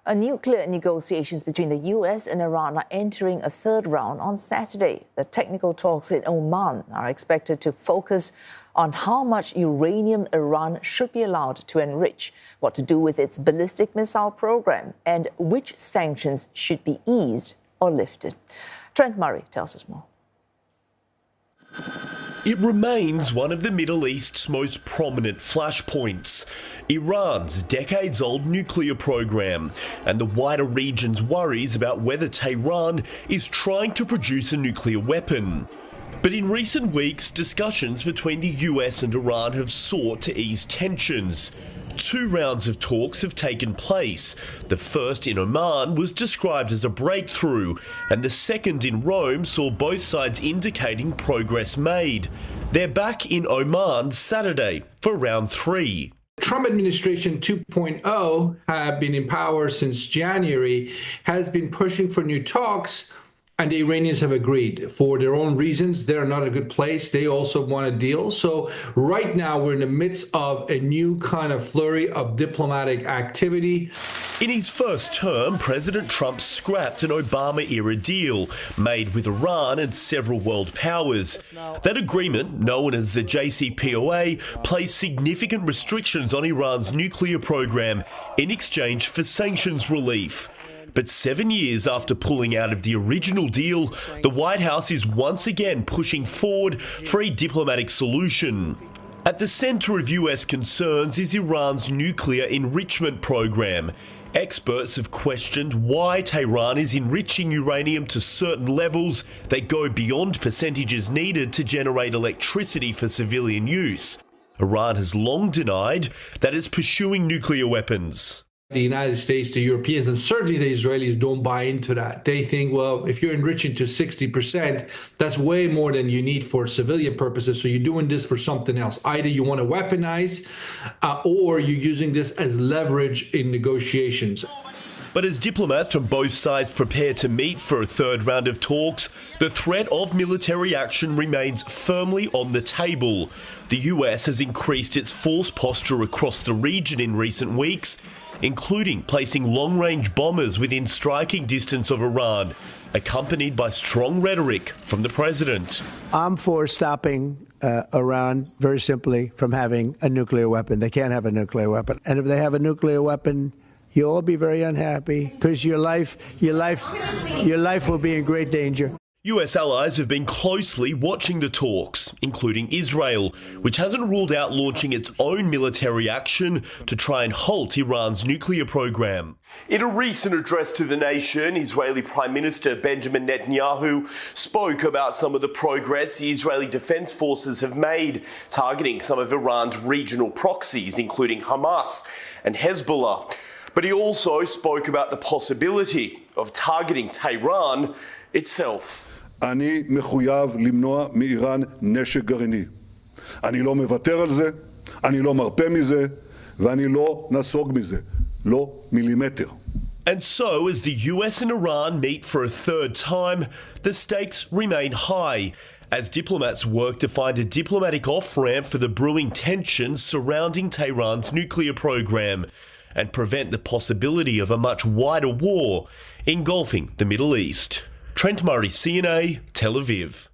Nuclear negotiations between the US and Iran are entering a third round on Saturday. The technical talks in Oman are expected to focus on how much uranium Iran should be allowed to enrich, what to do with its ballistic missile program, and which sanctions should be eased or lifted. Trent Murray tells us more. It remains one of the Middle East's most prominent flashpoints. Iran's decades-old nuclear program and the wider region's worries about whether Tehran is trying to produce a nuclear weapon. But in recent weeks, discussions between the US and Iran have sought to ease tensions. 2 rounds of talks have taken place. The first in Oman was described as a breakthrough, and the second in Rome saw both sides indicating progress made. They're back in Oman Saturday for round 3. Trump administration 2.0 have been in power since January, has been pushing for new talks, and the Iranians have agreed. For their own reasons, they're not a good place. They also want a deal. So right now we're in the midst of a new kind of flurry of diplomatic activity. In his first term, President Trump scrapped an Obama-era deal made with Iran and several world powers. That agreement, known as the JCPOA, placed significant restrictions on Iran's nuclear program in exchange for sanctions relief. But 7 years after pulling out of the original deal, the White House is once again pushing forward for a diplomatic solution. At the centre of US concerns is Iran's nuclear enrichment program. Experts have questioned why Tehran is enriching uranium to certain levels that go beyond percentages needed to generate electricity for civilian use. Iran has long denied that it's pursuing nuclear weapons. The United States, the Europeans, and certainly the Israelis don't buy into that. They think, well, if you're enriching to 60%, that's way more than you need for civilian purposes. So you're doing this for something else. Either you want to weaponize or you're using this as leverage in negotiations. But as diplomats from both sides prepare to meet for a third round of talks, the threat of military action remains firmly on the table. The US has increased its force posture across the region in recent weeks, including placing long-range bombers within striking distance of Iran, accompanied by strong rhetoric from the president. I'm for stopping Iran, very simply, from having a nuclear weapon. They can't have a nuclear weapon. And if they have a nuclear weapon, you'll all be very unhappy because your life will be in great danger. US allies have been closely watching the talks, including Israel, which hasn't ruled out launching its own military action to try and halt Iran's nuclear program. In a recent address to the nation, Israeli Prime Minister Benjamin Netanyahu spoke about some of the progress the Israeli Defense Forces have made targeting some of Iran's regional proxies, including Hamas and Hezbollah. But he also spoke about the possibility of targeting Tehran itself. אני מחויב למנוע מאיראן נשק גרעיני. אני לא מוותר על זה, אני לא מרפה מזה, ואני לא נסוג מזה. לא מילימטר. And so, as the US and Iran meet for a third time, the stakes remain high, as diplomats work to find a diplomatic off-ramp for the brewing tensions surrounding Tehran's nuclear program, and prevent the possibility of a much wider war engulfing the Middle East. Trent Murray, CNA, Tel Aviv.